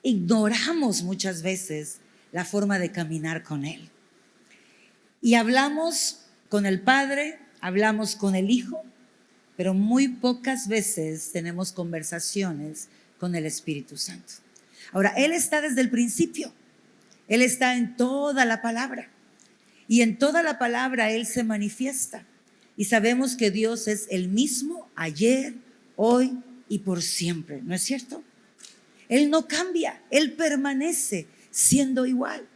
ignoramos muchas veces la forma de caminar con Él. Y hablamos con el Padre, hablamos con el Hijo, pero muy pocas veces tenemos conversaciones con el Espíritu Santo. Ahora, Él está desde el principio. Él está en toda la palabra. Y en toda la palabra Él se manifiesta. Y sabemos que Dios es el mismo ayer, hoy y por siempre. ¿No es cierto? Él no cambia. Él permanece siendo igual.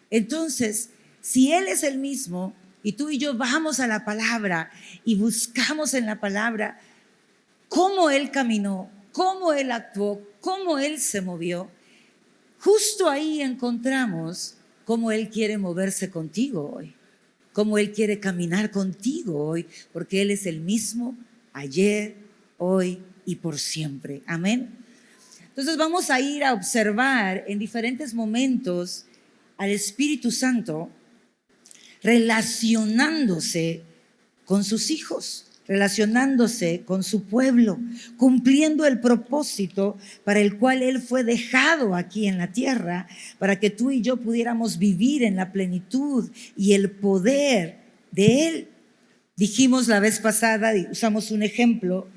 Entonces, si Él es el mismo y tú y yo vamos a la palabra y buscamos en la palabra cómo Él caminó, cómo Él actuó, cómo Él se movió, justo ahí encontramos cómo Él quiere moverse contigo hoy, cómo Él quiere caminar contigo hoy, porque Él es el mismo ayer, hoy y por siempre. Amén. Entonces vamos a ir a observar en diferentes momentos al Espíritu Santo relacionándose con sus hijos, relacionándose con su pueblo, cumpliendo el propósito para el cual Él fue dejado aquí en la tierra, para que tú y yo pudiéramos vivir en la plenitud y el poder de Él. Dijimos la vez pasada, y usamos un ejemplo,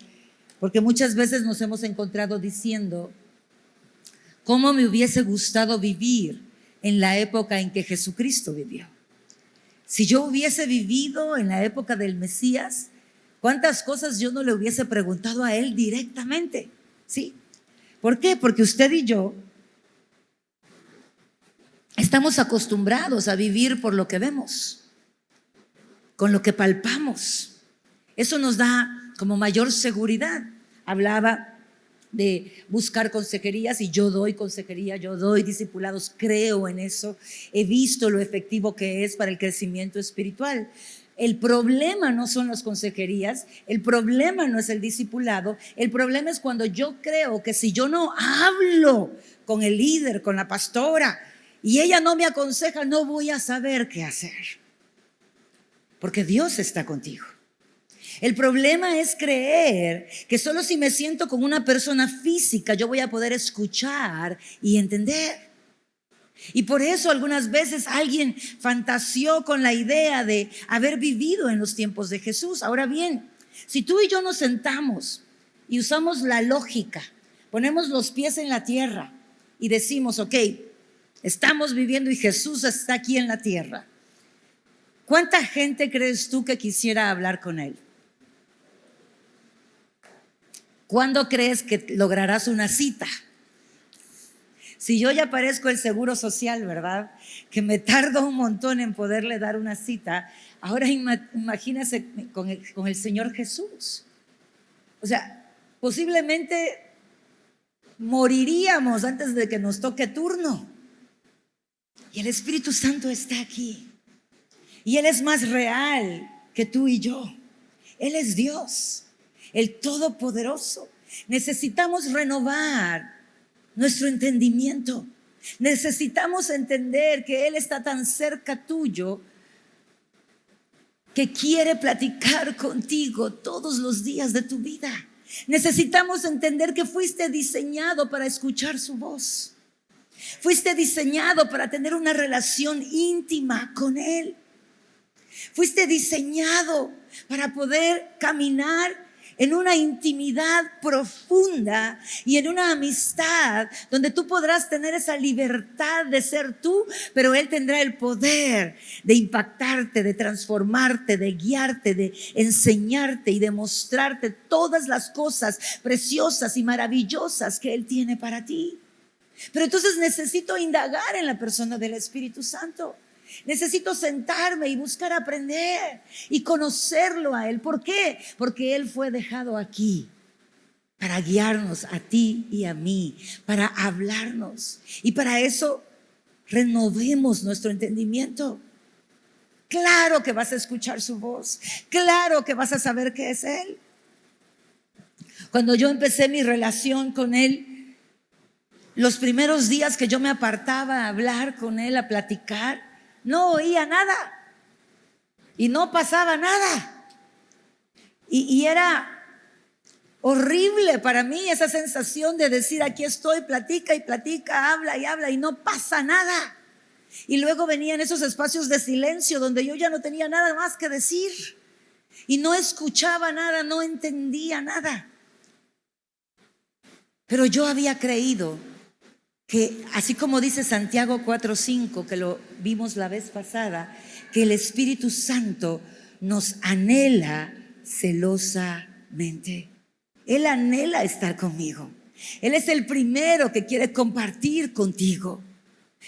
porque muchas veces nos hemos encontrado diciendo, ¿cómo me hubiese gustado vivir en la época en que Jesucristo vivió? Si yo hubiese vivido en la época del Mesías, ¿cuántas cosas yo no le hubiese preguntado a Él directamente? ¿Sí? ¿Por qué? Porque usted y yo estamos acostumbrados a vivir por lo que vemos, con lo que palpamos. Eso nos da como mayor seguridad. Hablaba de buscar consejerías y yo doy consejería, yo doy discipulados, creo en eso, he visto lo efectivo que es para el crecimiento espiritual. El problema no son las consejerías, el problema no es el discipulado, el problema es cuando yo creo que si yo no hablo con el líder, con la pastora, y ella no me aconseja, no voy a saber qué hacer, porque Dios está contigo. El problema es creer que solo si me siento como una persona física yo voy a poder escuchar y entender. Y por eso algunas veces alguien fantaseó con la idea de haber vivido en los tiempos de Jesús. Ahora bien, si tú y yo nos sentamos y usamos la lógica, ponemos los pies en la tierra y decimos, ok, estamos viviendo y Jesús está aquí en la tierra, ¿cuánta gente crees tú que quisiera hablar con Él? ¿Cuándo crees que lograrás una cita? Si yo ya parezco el seguro social, ¿verdad? Que me tardo un montón en poderle dar una cita. Ahora imagínese con el Señor Jesús. O sea, posiblemente moriríamos antes de que nos toque turno. Y el Espíritu Santo está aquí. Y Él es más real que tú y yo. Él es Dios, el Todopoderoso. Necesitamos renovar nuestro entendimiento. Necesitamos entender que Él está tan cerca tuyo que quiere platicar contigo todos los días de tu vida. Necesitamos entender que fuiste diseñado para escuchar su voz. Fuiste diseñado para tener una relación íntima con Él. Fuiste diseñado para poder caminar en una intimidad profunda y en una amistad donde tú podrás tener esa libertad de ser tú, pero Él tendrá el poder de impactarte, de transformarte, de guiarte, de enseñarte y de mostrarte todas las cosas preciosas y maravillosas que Él tiene para ti. Pero entonces necesito indagar en la persona del Espíritu Santo. Necesito sentarme y buscar aprender y conocerlo a Él. ¿Por qué? Porque Él fue dejado aquí para guiarnos a ti y a mí, para hablarnos. Y para eso renovemos nuestro entendimiento. Claro que vas a escuchar su voz. Claro que vas a saber qué es Él. Cuando yo empecé mi relación con Él, los primeros días que yo me apartaba a hablar con Él, a platicar, no oía nada y no pasaba nada. Y era Horrible para mí esa sensación de decir, aquí estoy, platica y platica, habla y no pasa nada. Y luego venían esos espacios de silencio donde yo ya no tenía nada más que decir y no escuchaba nada, no entendía nada. Pero yo había creído que, así como dice Santiago 4:5, que lo vimos la vez pasada, que el Espíritu Santo nos anhela celosamente. Él anhela estar conmigo. Él es el primero que quiere compartir contigo.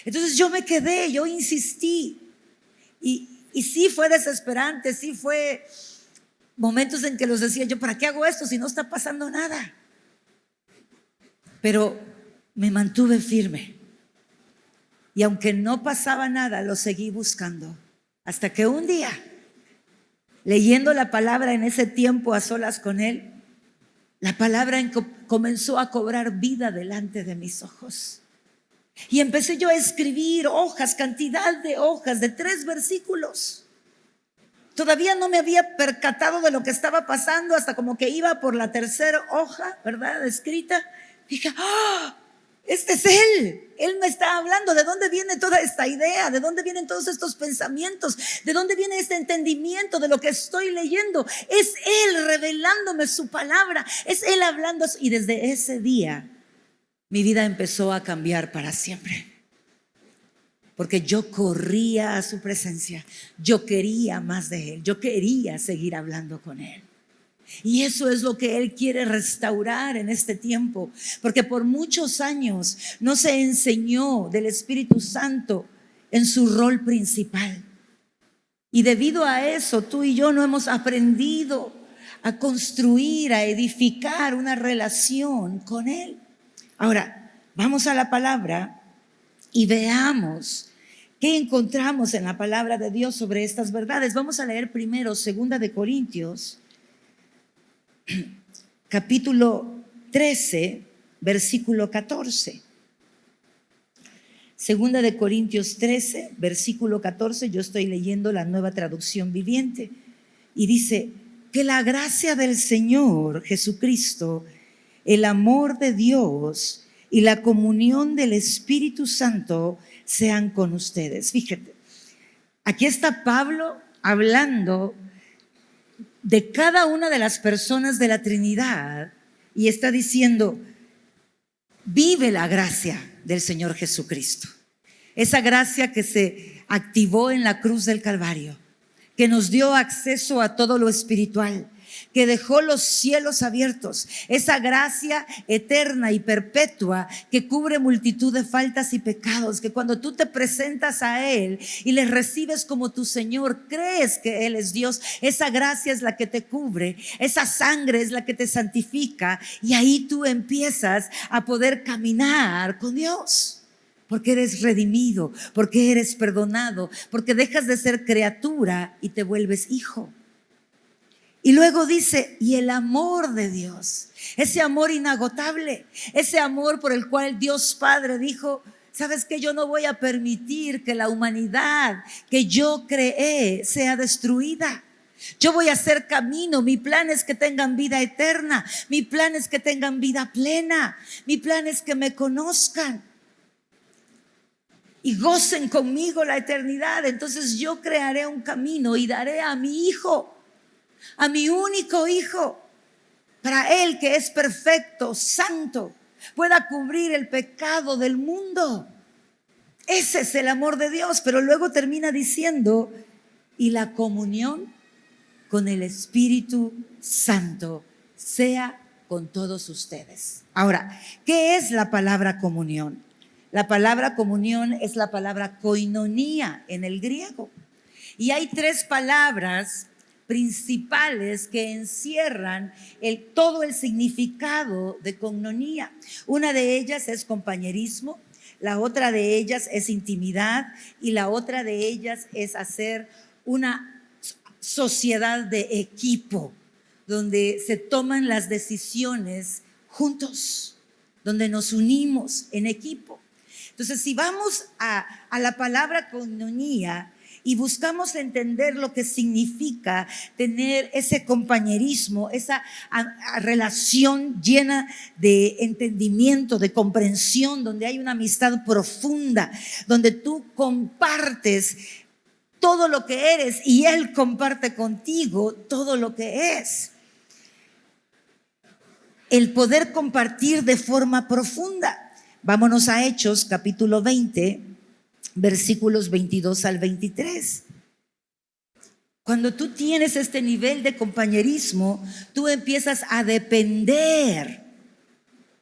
Entonces yo me quedé, yo insistí. Y sí fue desesperante, sí fue momentos en que los decía yo, ¿para qué hago esto si no está pasando nada? Pero me mantuve firme. Y aunque no pasaba nada, lo seguí buscando. Hasta que un día, leyendo la palabra en ese tiempo a solas con Él, la palabra comenzó a cobrar vida delante de mis ojos. Y empecé yo a escribir hojas, cantidad de hojas de 3 versículos. Todavía no me había percatado de lo que estaba pasando hasta como que iba por la 3ª hoja, ¿verdad? Escrita. Dije, ¡ah! Este es Él. Él me está hablando. ¿De dónde viene toda esta idea? ¿De dónde vienen todos estos pensamientos? ¿De dónde viene este entendimiento de lo que estoy leyendo? Es Él revelándome su palabra. Es Él hablando. Y desde ese día mi vida empezó a cambiar para siempre. Porque yo corría a su presencia. Yo quería más de Él. Yo quería seguir hablando con Él. Y eso es lo que Él quiere restaurar en este tiempo, porque por muchos años no se enseñó del Espíritu Santo en su rol principal. Y debido a eso, tú y yo no hemos aprendido a construir, a edificar una relación con Él. Ahora, vamos a la palabra y veamos qué encontramos en la palabra de Dios sobre estas verdades. Vamos a leer primero 2 de Corintios, capítulo 13, versículo 14. 2 de Corintios 13, versículo 14. Yo estoy leyendo la Nueva Traducción Viviente. Y dice, que la gracia del Señor Jesucristo, el amor de Dios y la comunión del Espíritu Santo sean con ustedes. Fíjate, aquí está Pablo hablando de cada una de las personas de la Trinidad y está diciendo, vive la gracia del Señor Jesucristo. Esa gracia que se activó en la cruz del Calvario, que nos dio acceso a todo lo espiritual, que dejó los cielos abiertos, esa gracia eterna y perpetua que cubre multitud de faltas y pecados, que cuando tú te presentas a Él y le recibes como tu Señor, crees que Él es Dios, esa gracia es la que te cubre, esa sangre es la que te santifica y ahí tú empiezas a poder caminar con Dios. Porque eres redimido, porque eres perdonado, porque dejas de ser criatura y te vuelves hijo. Y luego dice, y el amor de Dios, ese amor inagotable, ese amor por el cual Dios Padre dijo, ¿sabes qué? Yo no voy a permitir que la humanidad que yo creé sea destruida. Yo voy a hacer camino. Mi plan es que tengan vida eterna. Mi plan es que tengan vida plena. Mi plan es que me conozcan y gocen conmigo la eternidad. Entonces yo crearé un camino y daré a mi hijo, a mi único hijo, para Él que es perfecto, santo, pueda cubrir el pecado del mundo. Ese es el amor de Dios. Pero luego termina diciendo, y la comunión con el Espíritu Santo sea con todos ustedes. Ahora, ¿qué es la palabra comunión? La palabra comunión es la palabra koinonía en el griego. Y hay 3 palabras principales que encierran todo el significado de koinonía. Una de ellas es compañerismo, la otra de ellas es intimidad y la otra de ellas es hacer una sociedad de equipo, donde se toman las decisiones juntos, donde nos unimos en equipo. Entonces, si vamos a la palabra koinonía, y buscamos entender lo que significa tener ese compañerismo, esa relación llena de entendimiento, de comprensión, donde hay una amistad profunda, donde tú compartes todo lo que eres y Él comparte contigo todo lo que es. El poder compartir de forma profunda. Vámonos a Hechos, capítulo 20, versículos 22 al 23. Cuando tú tienes este nivel de compañerismo, tú empiezas a depender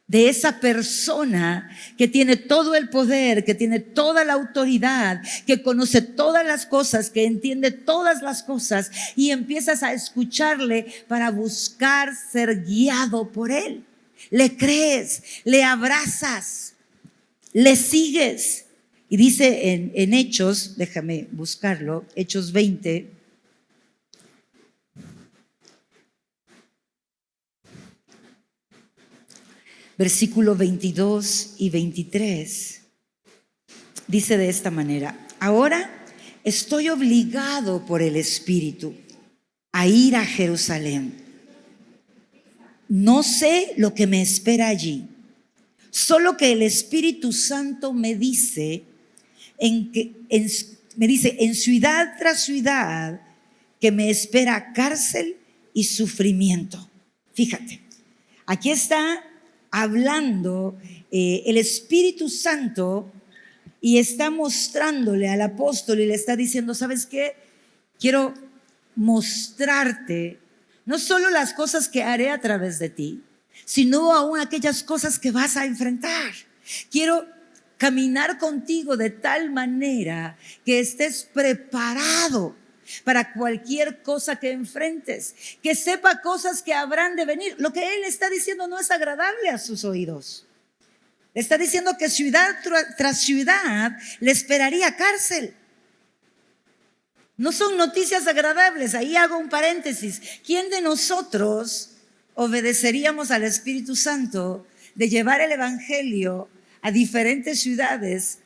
de esa persona que tiene todo el poder, que tiene toda la autoridad, que conoce todas las cosas, que entiende todas las cosas, y empiezas a escucharle para buscar ser guiado por él. Le crees, le abrazas, le sigues. Y dice en Hechos, déjame buscarlo, Hechos 20, versículo 22 y 23, dice de esta manera: ahora estoy obligado por el Espíritu a ir a Jerusalén. No sé lo que me espera allí, solo que el Espíritu Santo me dice en ciudad tras ciudad que me espera cárcel y sufrimiento. Fíjate, aquí está hablando el Espíritu Santo y está mostrándole al apóstol y le está diciendo: ¿sabes qué? Quiero mostrarte no solo las cosas que haré a través de ti, sino aún aquellas cosas que vas a enfrentar. Quiero caminar contigo de tal manera que estés preparado para cualquier cosa que enfrentes, que sepa cosas que habrán de venir. Lo que él está diciendo no es agradable a sus oídos. Le está diciendo que ciudad tras ciudad le esperaría cárcel. No son noticias agradables. Ahí hago un paréntesis. ¿Quién de nosotros obedeceríamos al Espíritu Santo de llevar el Evangelio a diferentes ciudades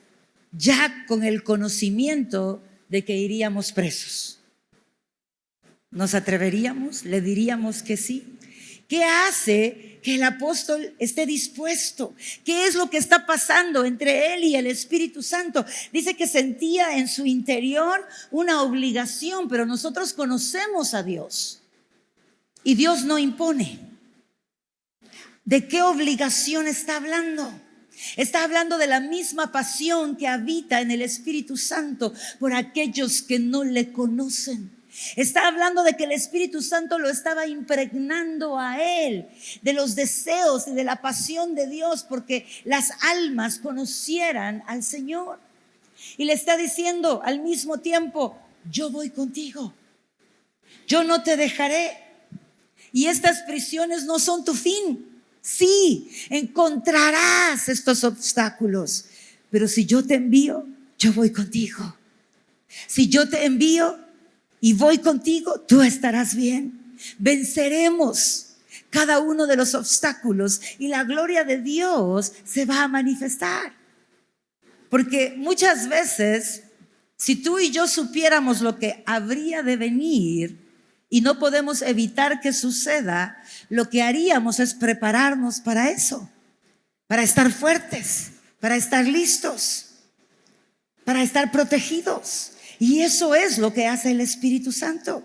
ya con el conocimiento de que iríamos presos? ¿Nos atreveríamos? ¿Le diríamos que sí? ¿Qué hace que el apóstol esté dispuesto? ¿Qué es lo que está pasando entre él y el Espíritu Santo? Dice que sentía en su interior una obligación, pero nosotros conocemos a Dios y Dios no impone. ¿De qué obligación está hablando? Está hablando de la misma pasión que habita en el Espíritu Santo por aquellos que no le conocen. Está hablando de que el Espíritu Santo lo estaba impregnando a él, de los deseos y de la pasión de Dios, porque las almas conocieran al Señor. Y le está diciendo al mismo tiempo: yo voy contigo, yo no te dejaré. Y estas prisiones no son tu fin. Sí, encontrarás estos obstáculos, pero si yo te envío, yo voy contigo. Si yo te envío y voy contigo, tú estarás bien. Venceremos cada uno de los obstáculos y la gloria de Dios se va a manifestar. Porque muchas veces, si tú y yo supiéramos lo que habría de venir y no podemos evitar que suceda, lo que haríamos es prepararnos para eso, para estar fuertes, para estar listos, para estar protegidos. Y eso es lo que hace el Espíritu Santo.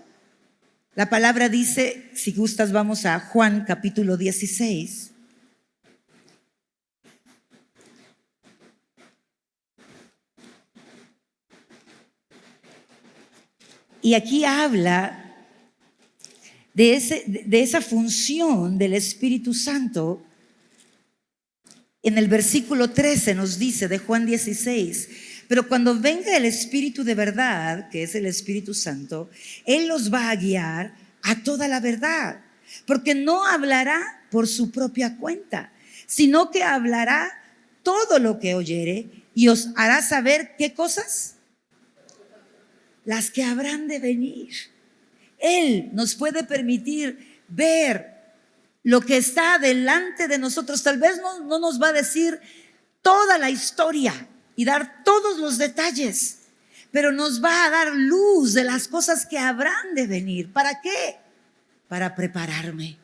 La palabra dice, si gustas vamos a Juan capítulo 16. Y aquí habla de esa función del Espíritu Santo. En el versículo 13 nos dice de Juan 16: pero cuando venga el Espíritu de verdad, que es el Espíritu Santo, Él los va a guiar a toda la verdad, porque no hablará por su propia cuenta, sino que hablará todo lo que oyere y os hará saber ¿qué cosas? Las que habrán de venir. Él nos puede permitir ver lo que está delante de nosotros. Tal vez no nos va a decir toda la historia y dar todos los detalles, pero nos va a dar luz de las cosas que habrán de venir. ¿Para qué? Para prepararme.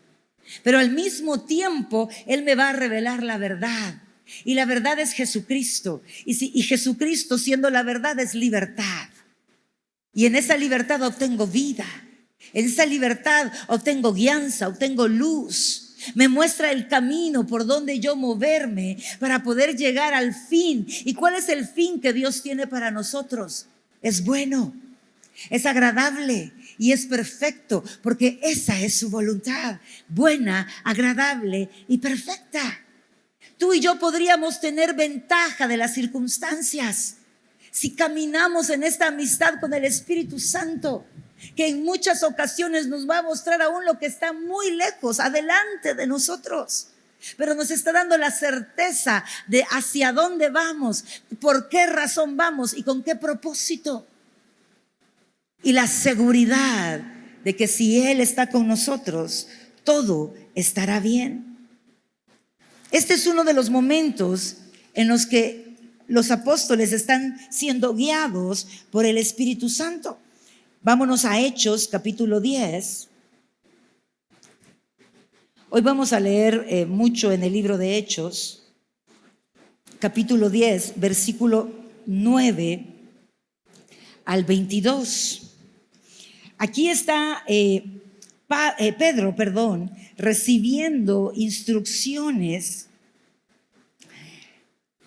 Pero al mismo tiempo, Él me va a revelar la verdad. Y la verdad es Jesucristo. Y Jesucristo, siendo la verdad, es libertad. Y en esa libertad obtengo vida. En esa libertad obtengo guianza, obtengo luz. Me muestra el camino por donde yo moverme para poder llegar al fin. ¿Y cuál es el fin que Dios tiene para nosotros? Es bueno, es agradable y es perfecto, porque esa es su voluntad, buena, agradable y perfecta. Tú y yo podríamos tener ventaja de las circunstancias si caminamos en esta amistad con el Espíritu Santo, que en muchas ocasiones nos va a mostrar aún lo que está muy lejos, adelante de nosotros, pero nos está dando la certeza de hacia dónde vamos, por qué razón vamos y con qué propósito. Y la seguridad de que si Él está con nosotros, todo estará bien. Este es uno de los momentos en los que los apóstoles están siendo guiados por el Espíritu Santo. Vámonos a Hechos, capítulo 10. Hoy vamos a leer mucho en el libro de Hechos, capítulo 10, versículo 9 al 22. Aquí está Pedro, recibiendo instrucciones,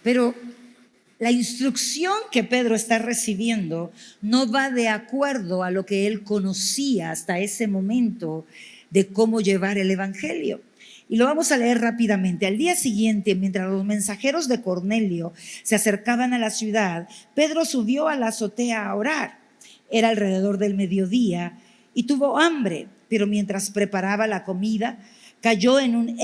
pero la instrucción que Pedro está recibiendo no va de acuerdo a lo que él conocía hasta ese momento de cómo llevar el evangelio. Y lo vamos a leer rápidamente. Al día siguiente, mientras los mensajeros de Cornelio se acercaban a la ciudad, Pedro subió a la azotea a orar. Era alrededor del mediodía y tuvo hambre, pero mientras preparaba la comida, cayó en un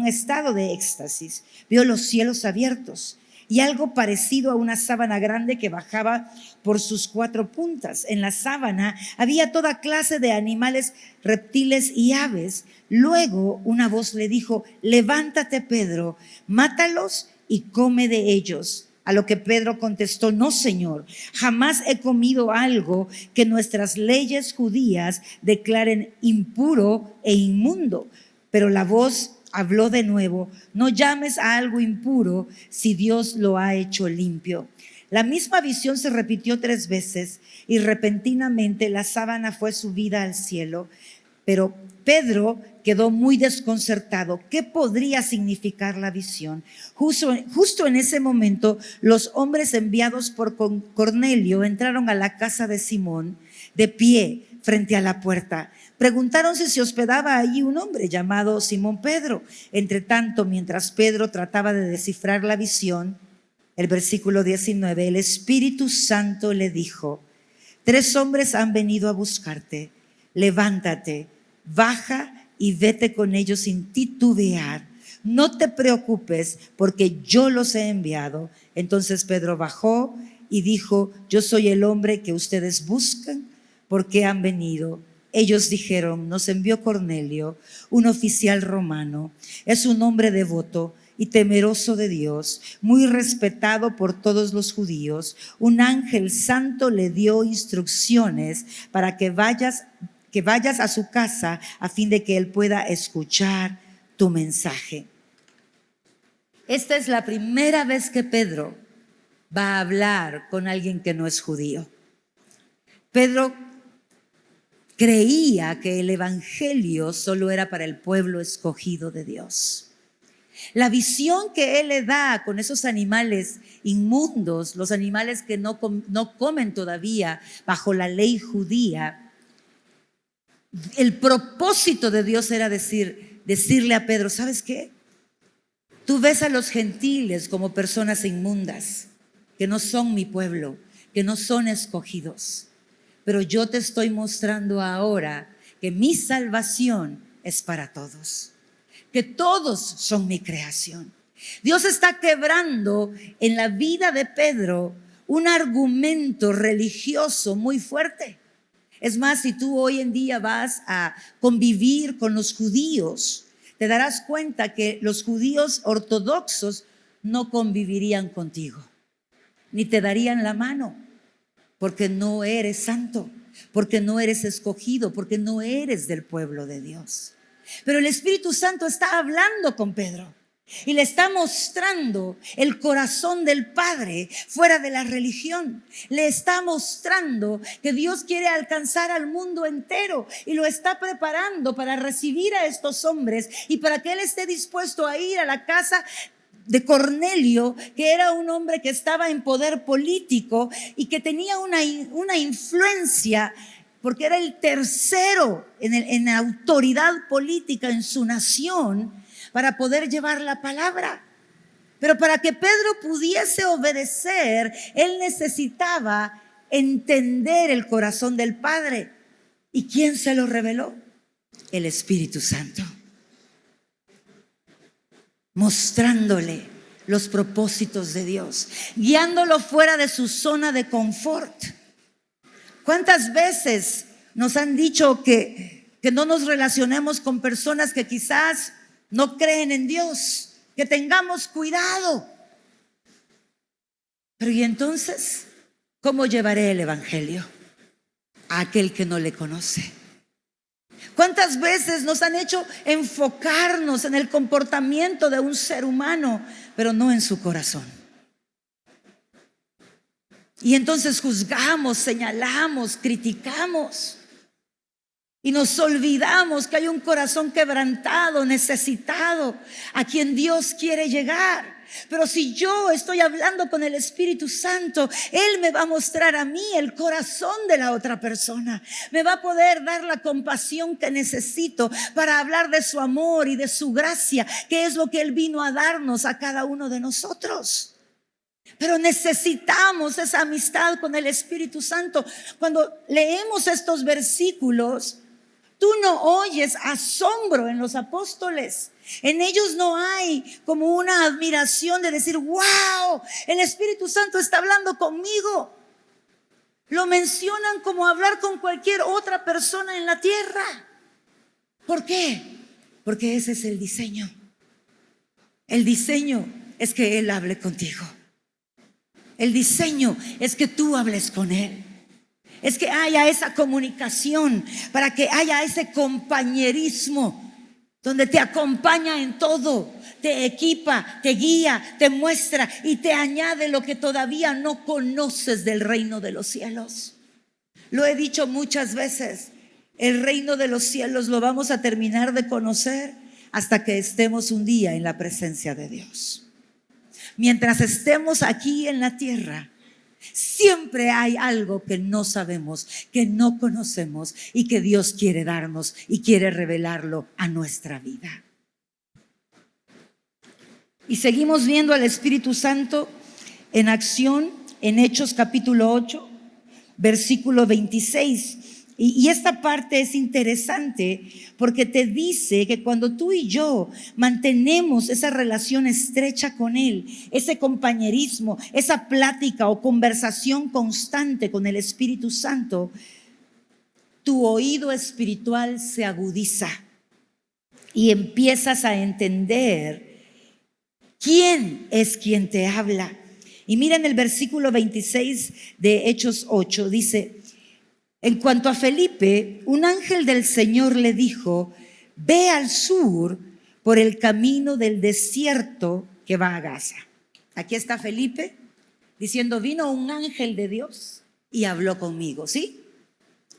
estado de éxtasis. Vio los cielos abiertos y algo parecido a una sábana grande que bajaba por sus 4 puntas. En la sábana había toda clase de animales, reptiles y aves. Luego una voz le dijo: levántate, Pedro, mátalos y come de ellos. A lo que Pedro contestó: no, Señor, jamás he comido algo que nuestras leyes judías declaren impuro e inmundo. Pero la voz habló de nuevo: no llames a algo impuro si Dios lo ha hecho limpio. La misma visión se repitió 3 veces y repentinamente la sábana fue subida al cielo. Pero Pedro quedó muy desconcertado. ¿Qué podría significar la visión? Justo en ese momento, los hombres enviados por Cornelio entraron a la casa de Simón, de pie frente a la puerta. Preguntaron si se hospedaba allí un hombre llamado Simón Pedro. Entre tanto, mientras Pedro trataba de descifrar la visión, el versículo 19, el Espíritu Santo le dijo: 3 hombres han venido a buscarte. Levántate, baja y vete con ellos sin titubear. No te preocupes, porque yo los he enviado. Entonces Pedro bajó y dijo: yo soy el hombre que ustedes buscan. ¿Por qué han venido? Ellos dijeron: nos envió Cornelio, un oficial romano. Es un hombre devoto y temeroso de Dios, muy respetado por todos los judíos. Un ángel santo le dio instrucciones para que vayas a su casa a fin de que él pueda escuchar tu mensaje. Esta es la primera vez que Pedro va a hablar con alguien que no es judío. Pedro creía que el evangelio solo era para el pueblo escogido de Dios. La visión que él le da con esos animales inmundos, los animales que no comen todavía bajo la ley judía, el propósito de Dios era decirle a Pedro: ¿sabes qué? Tú ves a los gentiles como personas inmundas, que no son mi pueblo, que no son escogidos. Pero yo te estoy mostrando ahora que mi salvación es para todos, que todos son mi creación. Dios está quebrando en la vida de Pedro un argumento religioso muy fuerte. Es más, si tú hoy en día vas a convivir con los judíos, te darás cuenta que los judíos ortodoxos no convivirían contigo, ni te darían la mano. porque no eres santo, porque no eres escogido, porque no eres del pueblo de Dios. Pero el Espíritu Santo está hablando con Pedro y le está mostrando el corazón del Padre fuera de la religión. Le está mostrando que Dios quiere alcanzar al mundo entero y lo está preparando para recibir a estos hombres y para que Él esté dispuesto a ir a la casa de Cornelio, que era un hombre que estaba en poder político y que tenía una influencia, porque era el tercero en autoridad política en su nación, para poder llevar la palabra. Pero para que Pedro pudiese obedecer, él necesitaba entender el corazón del Padre. ¿Y quién se lo reveló? El Espíritu Santo, mostrándole los propósitos de Dios, guiándolo fuera de su zona de confort. ¿Cuántas veces nos han dicho que no nos relacionemos con personas que quizás no creen en Dios, que tengamos cuidado? Pero ¿y entonces cómo llevaré el evangelio a aquel que no le conoce? ¿Cuántas veces nos han hecho enfocarnos en el comportamiento de un ser humano, pero no en su corazón? Y entonces juzgamos, señalamos, criticamos. Y nos olvidamos que hay un corazón quebrantado, necesitado, a quien Dios quiere llegar. Pero si yo estoy hablando con el Espíritu Santo, Él me va a mostrar a mí el corazón de la otra persona. Me va a poder dar la compasión que necesito para hablar de su amor y de su gracia, que es lo que Él vino a darnos a cada uno de nosotros. Pero necesitamos esa amistad con el Espíritu Santo. Cuando leemos estos versículos, tú no oyes asombro en los apóstoles. En ellos no hay como una admiración de decir, wow, el Espíritu Santo está hablando conmigo. Lo mencionan como hablar con cualquier otra persona en la tierra. ¿Por qué? Porque ese es el diseño. El diseño es que Él hable contigo. El diseño es que tú hables con Él. Es que haya esa comunicación, para que haya ese compañerismo donde te acompaña en todo, te equipa, te guía, te muestra y te añade lo que todavía no conoces del reino de los cielos. Lo he dicho muchas veces, el reino de los cielos lo vamos a terminar de conocer hasta que estemos un día en la presencia de Dios. Mientras estemos aquí en la tierra, siempre hay algo que no sabemos, que no conocemos y que Dios quiere darnos y quiere revelarlo a nuestra vida. Y seguimos viendo al Espíritu Santo en acción en Hechos capítulo 8, versículo 26. Y esta parte es interesante porque te dice que cuando tú y yo mantenemos esa relación estrecha con Él, ese compañerismo, esa plática o conversación constante con el Espíritu Santo, tu oído espiritual se agudiza y empiezas a entender quién es quien te habla. Y mira en el versículo 26 de Hechos 8, dice: en cuanto a Felipe, un ángel del Señor le dijo: ve al sur por el camino del desierto que va a Gaza. Aquí está Felipe diciendo: vino un ángel de Dios y habló conmigo. ¿Sí?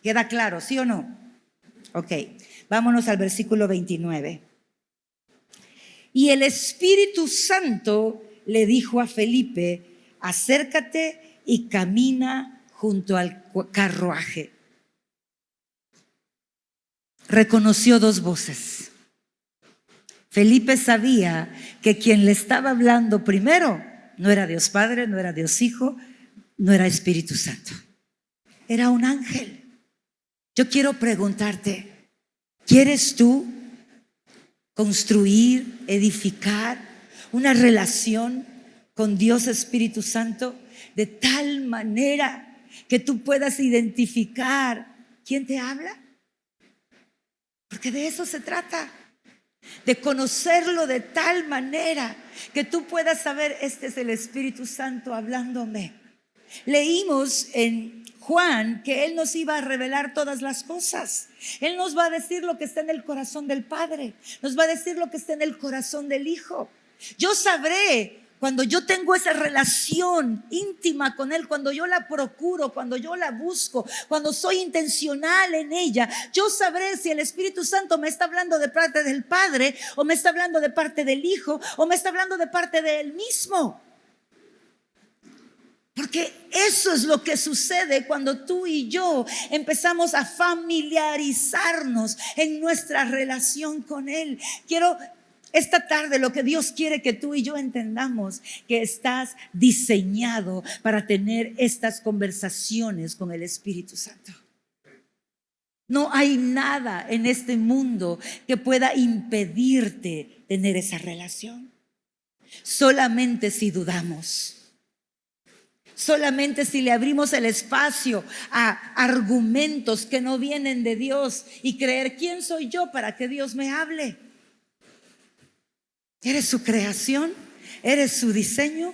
¿Queda claro? ¿Sí o no? Ok, vámonos al versículo 29. Y el Espíritu Santo le dijo a Felipe: acércate y camina junto al carruaje. Reconoció dos voces. Felipe sabía que quien le estaba hablando primero no era Dios Padre, no era Dios Hijo, no era Espíritu Santo. Era un ángel. Yo quiero preguntarte, ¿quieres tú construir, edificar una relación con Dios Espíritu Santo de tal manera que tú puedas identificar quién te habla? Porque de eso se trata, de conocerlo de tal manera que tú puedas saber: este es el Espíritu Santo hablándome. Leímos en Juan que Él nos iba a revelar todas las cosas. Él nos va a decir lo que está en el corazón del Padre, nos va a decir lo que está en el corazón del Hijo. Yo sabré cuando yo tengo esa relación íntima con Él, cuando yo la procuro, cuando yo la busco, cuando soy intencional en ella, yo sabré si el Espíritu Santo me está hablando de parte del Padre, o me está hablando de parte del Hijo, o me está hablando de parte de Él mismo. Porque eso es lo que sucede cuando tú y yo empezamos a familiarizarnos en nuestra relación con Él. Esta tarde lo que Dios quiere que tú y yo entendamos, que estás diseñado para tener estas conversaciones con el Espíritu Santo. No hay nada en este mundo que pueda impedirte tener esa relación. Solamente si dudamos. Solamente si le abrimos el espacio a argumentos que no vienen de Dios y creer, ¿quién soy yo para que Dios me hable? Eres su creación, eres su diseño,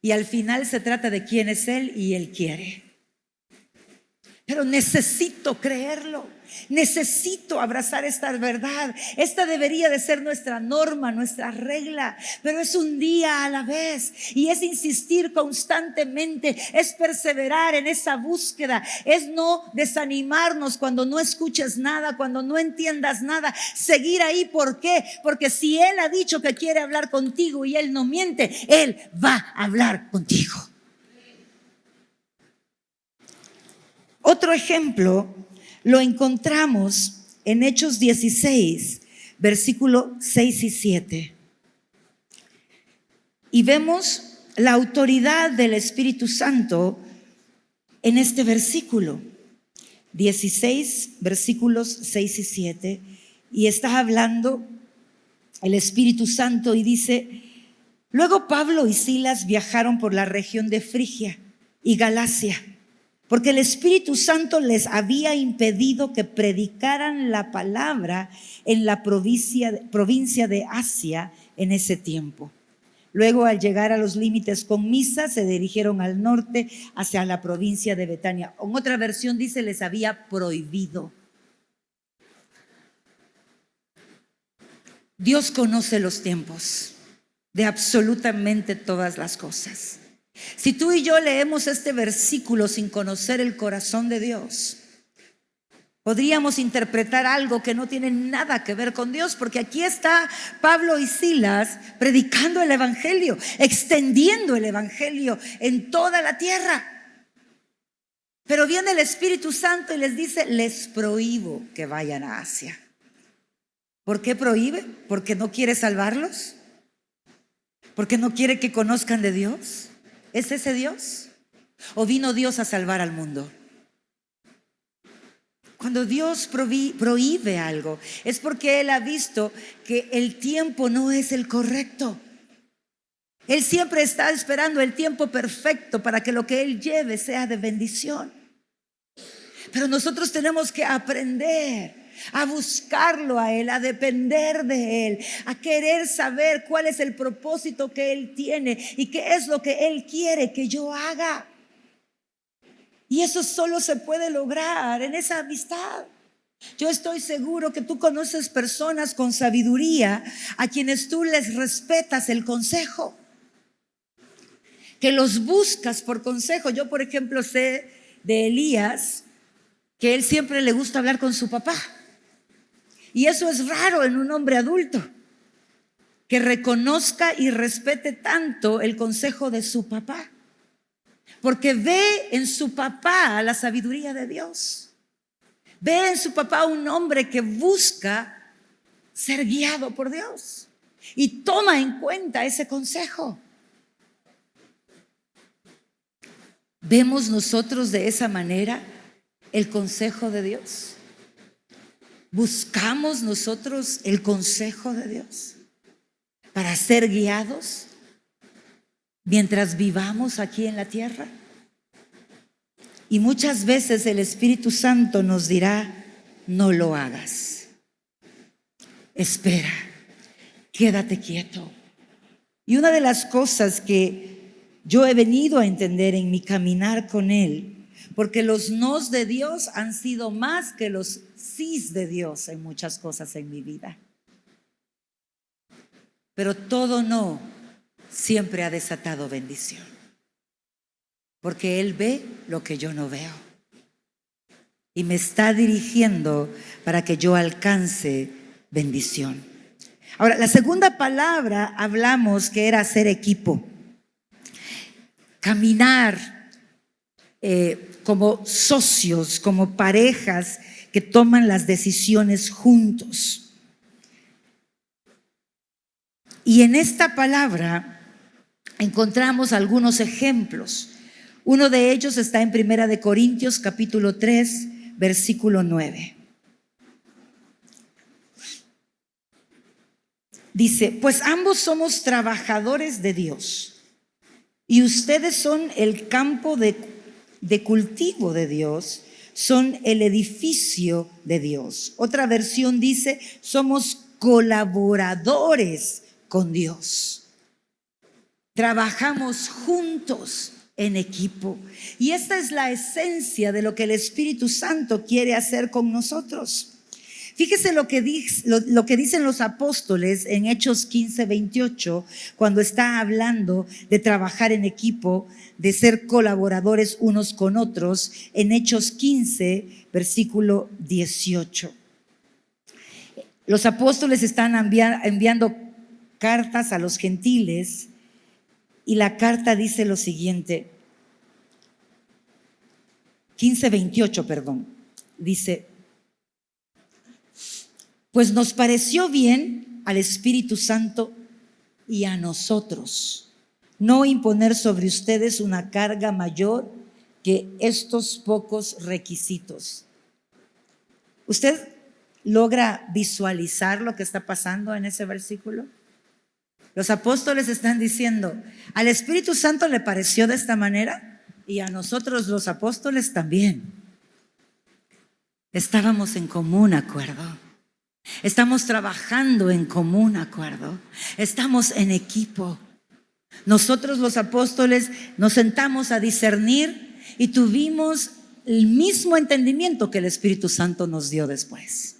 y al final se trata de quién es Él y Él quiere. Pero necesito creerlo, necesito abrazar esta verdad. Esta debería de ser nuestra norma, nuestra regla, pero es un día a la vez, y es insistir constantemente, es perseverar en esa búsqueda, es no desanimarnos cuando no escuches nada, cuando no entiendas nada, seguir ahí. ¿Por qué? Porque si Él ha dicho que quiere hablar contigo y Él no miente, Él va a hablar contigo. Otro ejemplo lo encontramos en Hechos 16, versículos 6 y 7. Y vemos la autoridad del Espíritu Santo en este versículo. 16, versículos 6 y 7. Y está hablando el Espíritu Santo y dice: luego Pablo y Silas viajaron por la región de Frigia y Galacia, porque el Espíritu Santo les había impedido que predicaran la palabra en la provincia de Asia en ese tiempo. Luego, al llegar a los límites con Misa, se dirigieron al norte hacia la provincia de Betania. En otra versión dice, les había prohibido. Dios conoce los tiempos de absolutamente todas las cosas. Si tú y yo leemos este versículo sin conocer el corazón de Dios, podríamos interpretar algo que no tiene nada que ver con Dios, porque aquí está Pablo y Silas predicando el evangelio, extendiendo el evangelio en toda la tierra. Pero viene el Espíritu Santo y les dice: les prohíbo que vayan a Asia. ¿Por qué prohíbe? ¿Porque no quiere salvarlos? ¿Porque no quiere que conozcan de Dios? ¿Es ese Dios? ¿O vino Dios a salvar al mundo? Cuando Dios prohíbe algo, es porque Él ha visto que el tiempo no es el correcto. Él siempre está esperando el tiempo perfecto para que lo que Él lleve sea de bendición. Pero nosotros tenemos que aprender a buscarlo a Él, a depender de Él, a querer saber cuál es el propósito que Él tiene y qué es lo que Él quiere que yo haga. Y eso solo se puede lograr en esa amistad. Yo estoy seguro que tú conoces personas con sabiduría a quienes tú les respetas el consejo, que los buscas por consejo. Yo, por ejemplo, sé de Elías que él siempre le gusta hablar con su papá. Y eso es raro en un hombre adulto, que reconozca y respete tanto el consejo de su papá, porque ve en su papá la sabiduría de Dios. Ve en su papá un hombre que busca ser guiado por Dios y toma en cuenta ese consejo. ¿Vemos nosotros de esa manera el consejo de Dios? ¿Buscamos nosotros el consejo de Dios para ser guiados mientras vivamos aquí en la tierra? Y muchas veces el Espíritu Santo nos dirá: no lo hagas, espera, quédate quieto. Y una de las cosas que yo he venido a entender en mi caminar con Él, porque los nos de Dios han sido más que los sís de Dios en muchas cosas en mi vida. Pero todo no siempre ha desatado bendición, porque Él ve lo que yo no veo y me está dirigiendo para que yo alcance bendición. Ahora, la segunda palabra hablamos que era hacer equipo, caminar como socios, como parejas que toman las decisiones juntos. Y en esta palabra encontramos algunos ejemplos. Uno de ellos está en 1 Corintios capítulo 3, versículo 9. Dice, pues ambos somos trabajadores de Dios y ustedes son el campo de cultivo de Dios, son el edificio de Dios. Otra versión dice, somos colaboradores con Dios. Trabajamos juntos en equipo. Y esta es la esencia de lo que el Espíritu Santo quiere hacer con nosotros. Fíjese lo que dicen los apóstoles en Hechos 15, 28, cuando está hablando de trabajar en equipo, de ser colaboradores unos con otros, en Hechos 15, versículo 18. Los apóstoles están enviando cartas a los gentiles y la carta dice lo siguiente, 15:28, dice, pues nos pareció bien al Espíritu Santo y a nosotros no imponer sobre ustedes una carga mayor que estos pocos requisitos. ¿Usted logra visualizar lo que está pasando en ese versículo? Los apóstoles están diciendo, al Espíritu Santo le pareció de esta manera y a nosotros los apóstoles también. Estábamos en común acuerdo. Estamos trabajando en común acuerdo. Estamos en equipo. Nosotros los apóstoles nos sentamos a discernir y tuvimos el mismo entendimiento que el Espíritu Santo nos dio después.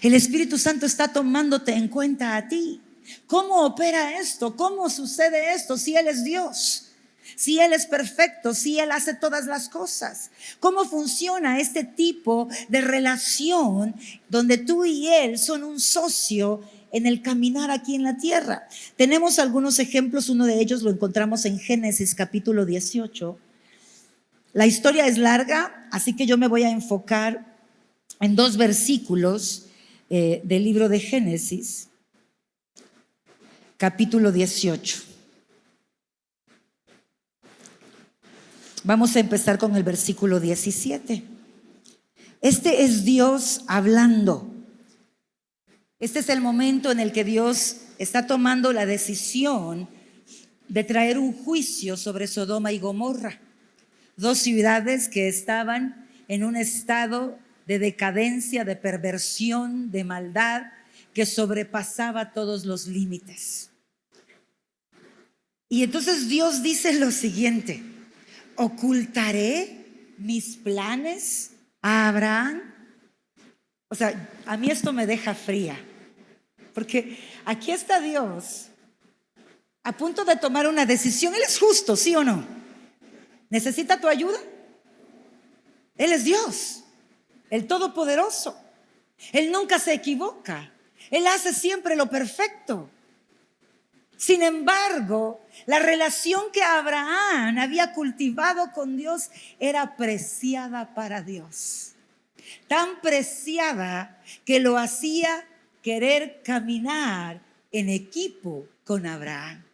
El Espíritu Santo está tomándote en cuenta a ti. ¿Cómo opera esto? ¿Cómo sucede esto si Él es Dios? Si Él es perfecto, si Él hace todas las cosas. ¿Cómo funciona este tipo de relación donde tú y Él son un socio en el caminar aquí en la tierra? Tenemos algunos ejemplos, uno de ellos lo encontramos en Génesis capítulo 18. La historia es larga, así que yo me voy a enfocar en 2 versículos del libro de Génesis, capítulo 18. Vamos a empezar con el versículo 17. Este es Dios hablando. Este es el momento en el que Dios está tomando la decisión de traer un juicio sobre Sodoma y Gomorra, 2 ciudades que estaban en un estado de decadencia, de perversión, de maldad, que sobrepasaba todos los límites. Y entonces Dios dice lo siguiente: ¿ocultaré mis planes a Abraham? O sea, a mí esto me deja fría, porque aquí está Dios a punto de tomar una decisión. Él es justo, ¿sí o no? ¿Necesita tu ayuda? Él es Dios, el Todopoderoso. Él nunca se equivoca. Él hace siempre lo perfecto. Sin embargo, la relación que Abraham había cultivado con Dios era preciada para Dios. Tan preciada que lo hacía querer caminar en equipo con Abraham.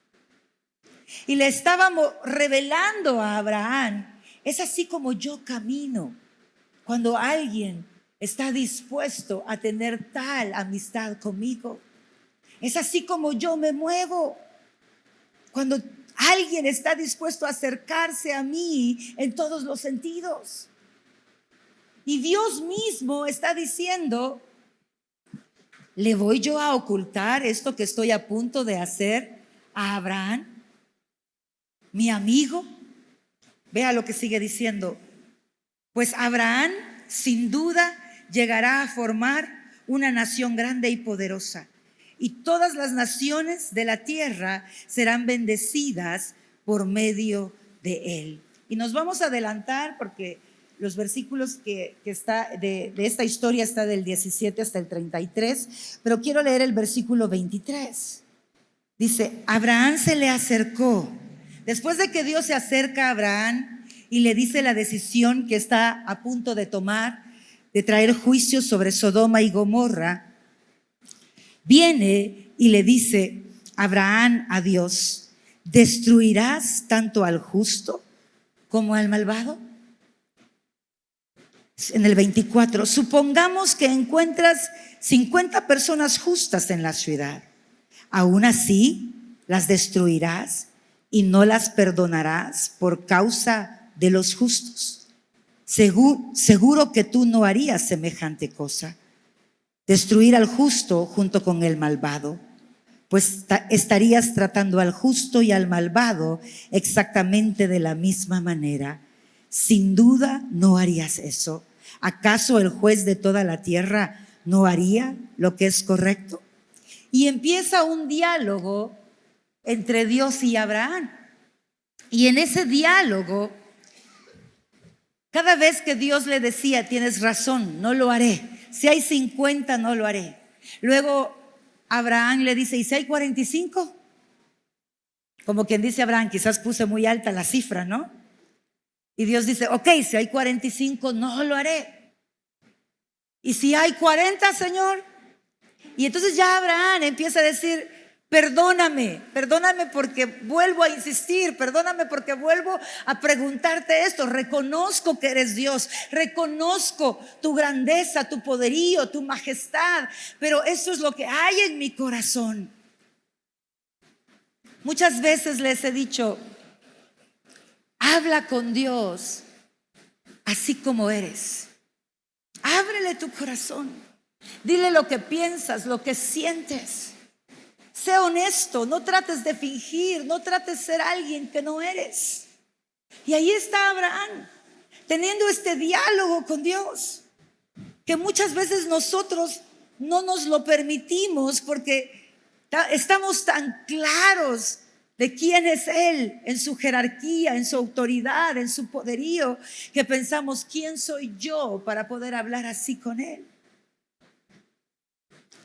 Y le estábamos revelando a Abraham, es así como yo camino cuando alguien está dispuesto a tener tal amistad conmigo. Es así como yo me muevo cuando alguien está dispuesto a acercarse a mí en todos los sentidos. Y Dios mismo está diciendo, ¿le voy yo a ocultar esto que estoy a punto de hacer a Abraham, mi amigo? Vea lo que sigue diciendo. Pues Abraham sin duda llegará a formar una nación grande y poderosa, y todas las naciones de la tierra serán bendecidas por medio de él. Y nos vamos a adelantar porque los versículos que está de esta historia está del 17 hasta el 33, pero quiero leer el versículo 23. Dice, Abraham se le acercó. Después de que Dios se acerca a Abraham y le dice la decisión que está a punto de tomar, de traer juicio sobre Sodoma y Gomorra, viene y le dice Abraham a Dios, ¿destruirás tanto al justo como al malvado? En el 24, supongamos que encuentras 50 personas justas en la ciudad. Aún así, las destruirás y no las perdonarás por causa de los justos. Seguro que tú no harías semejante cosa, destruir al justo junto con el malvado, pues estarías tratando al justo y al malvado exactamente de la misma manera. Sin duda no harías eso. ¿Acaso el juez de toda la tierra no haría lo que es correcto? Y empieza un diálogo entre Dios y Abraham. Y en ese diálogo, cada vez que Dios le decía, tienes razón, no lo haré. Si hay 50, no lo haré. Luego Abraham le dice, ¿y si hay 45? Como quien dice Abraham, quizás puse muy alta la cifra, ¿no? Y Dios dice, ok, si hay 45, no lo haré. ¿Y si hay 40, Señor? Y entonces ya Abraham empieza a decir, perdóname porque vuelvo a insistir, perdóname porque vuelvo a preguntarte esto. Reconozco que eres Dios, reconozco tu grandeza, tu poderío, tu majestad, pero eso es lo que hay en mi corazón. Muchas veces les he dicho, habla con Dios así como eres. Ábrele tu corazón. Dile lo que piensas, lo que sientes. Sé honesto, no trates de fingir, no trates de ser alguien que no eres. Y ahí está Abraham, teniendo este diálogo con Dios, que muchas veces nosotros no nos lo permitimos porque estamos tan claros de quién es Él en su jerarquía, en su autoridad, en su poderío, que pensamos, ¿quién soy yo para poder hablar así con Él?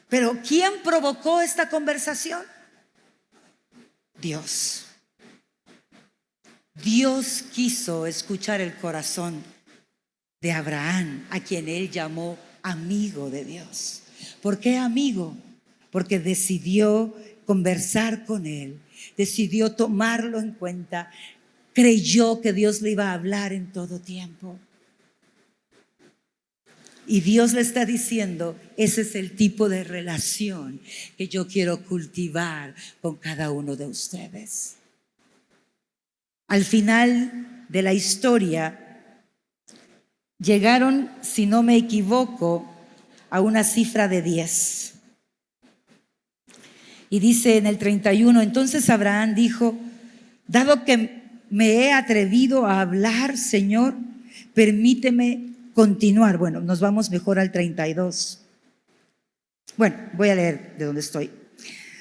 Pero ¿quién provocó esta conversación? Dios. Dios quiso escuchar el corazón de Abraham, a quien Él llamó amigo de Dios. ¿Por qué amigo? Porque decidió conversar con Él, decidió tomarlo en cuenta, creyó que Dios le iba a hablar en todo tiempo. Y Dios le está diciendo, ese es el tipo de relación que yo quiero cultivar con cada uno de ustedes. Al final de la historia, llegaron, si no me equivoco, a una cifra de 10. Y dice en el 31, entonces Abraham dijo, dado que me he atrevido a hablar, Señor, permíteme continuar. Bueno, nos vamos mejor al 32. Bueno, voy a leer de donde estoy.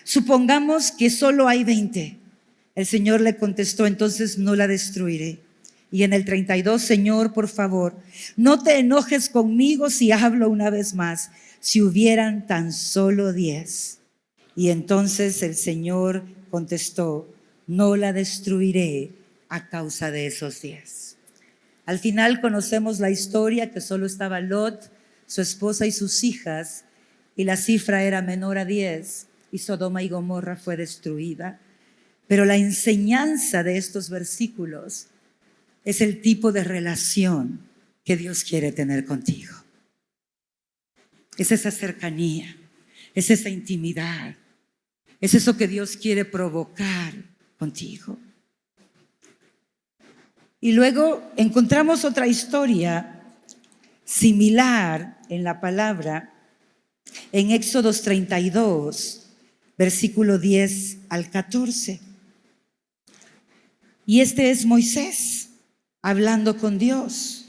Supongamos que solo hay 20. El Señor le contestó, entonces no la destruiré. Y en el 32, Señor, por favor, no te enojes conmigo si hablo una vez más, si hubieran tan solo 10. Y entonces el Señor contestó, no la destruiré a causa de esos 10. Al final conocemos la historia que solo estaba Lot, su esposa y sus hijas, y la cifra era menor a 10, y Sodoma y Gomorra fue destruida. Pero la enseñanza de estos versículos es el tipo de relación que Dios quiere tener contigo. Es esa cercanía, es esa intimidad, es eso que Dios quiere provocar contigo. Y luego encontramos otra historia similar en la palabra en Éxodo 32, versículo 10 al 14. Y este es Moisés hablando con Dios.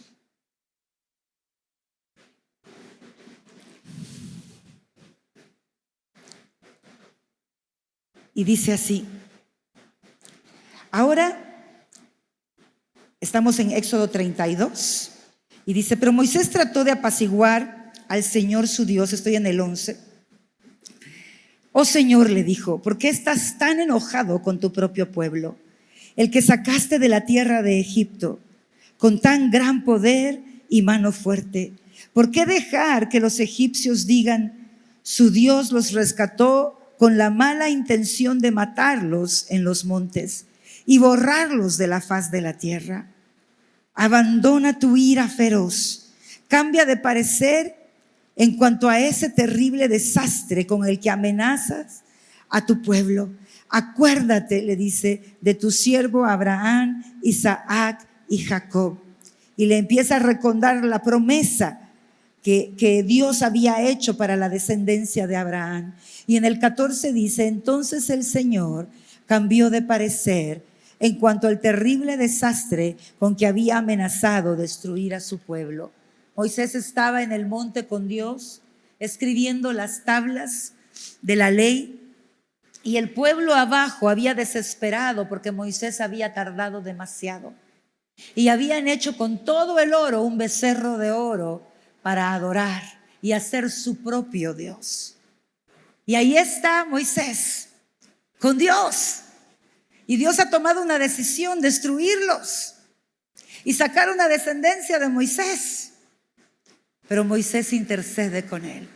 Y dice así. Ahora estamos en Éxodo 32 y dice, pero Moisés trató de apaciguar al Señor su Dios. Estoy en el 11. Oh Señor, le dijo, ¿por qué estás tan enojado con tu propio pueblo, el que sacaste de la tierra de Egipto, con tan gran poder y mano fuerte? ¿Por qué dejar que los egipcios digan, su Dios los rescató con la mala intención de matarlos en los montes y borrarlos de la faz de la tierra? Abandona tu ira feroz, cambia de parecer en cuanto a ese terrible desastre con el que amenazas a tu pueblo. Acuérdate, le dice, de tu siervo Abraham, Isaac y Jacob. Y le empieza a recordar la promesa que Dios había hecho para la descendencia de Abraham. Y en el 14 dice, entonces el Señor cambió de parecer en cuanto al terrible desastre con que había amenazado destruir a su pueblo. Moisés estaba en el monte con Dios, escribiendo las tablas de la ley, y el pueblo abajo había desesperado porque Moisés había tardado demasiado. Y habían hecho con todo el oro un becerro de oro para adorar y hacer su propio Dios. Y ahí está Moisés con Dios. Y Dios ha tomado una decisión, destruirlos y sacar una descendencia de Moisés. Pero Moisés intercede con él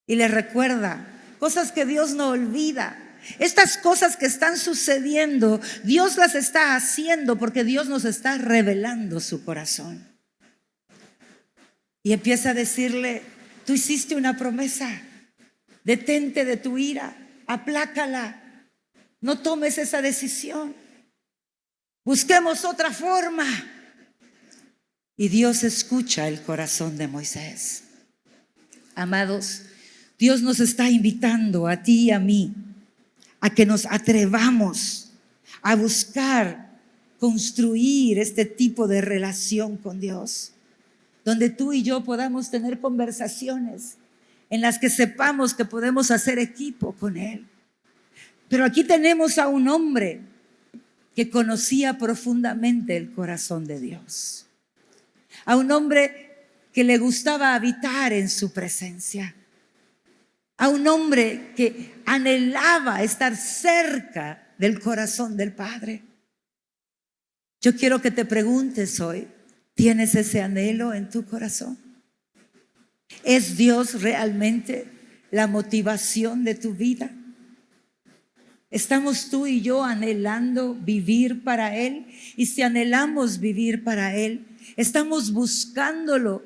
y le recuerda cosas que Dios no olvida. Estas cosas que están sucediendo, Dios las está haciendo porque Dios nos está revelando su corazón. Y empieza a decirle, tú hiciste una promesa, detente de tu ira, aplácala, no tomes esa decisión, busquemos otra forma. Y Dios escucha el corazón de Moisés. Amados, Dios nos está invitando a ti y a mí a que nos atrevamos a buscar construir este tipo de relación con Dios, donde tú y yo podamos tener conversaciones en las que sepamos que podemos hacer equipo con Él. Pero aquí tenemos a un hombre que conocía profundamente el corazón de Dios, a un hombre que le gustaba habitar en su presencia, a un hombre que anhelaba estar cerca del corazón del Padre. Yo quiero que te preguntes hoy, ¿tienes ese anhelo en tu corazón? ¿Es Dios realmente la motivación de tu vida? ¿Estamos tú y yo anhelando vivir para Él? Y si anhelamos vivir para Él, estamos buscándolo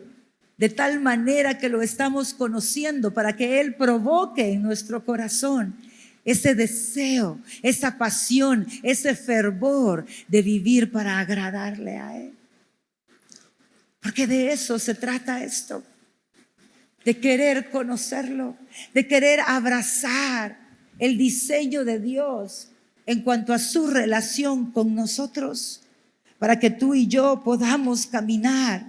de tal manera que lo estamos conociendo para que Él provoque en nuestro corazón ese deseo, esa pasión, ese fervor de vivir para agradarle a Él. Porque de eso se trata esto, de querer conocerlo, de querer abrazar el diseño de Dios en cuanto a su relación con nosotros, para que tú y yo podamos caminar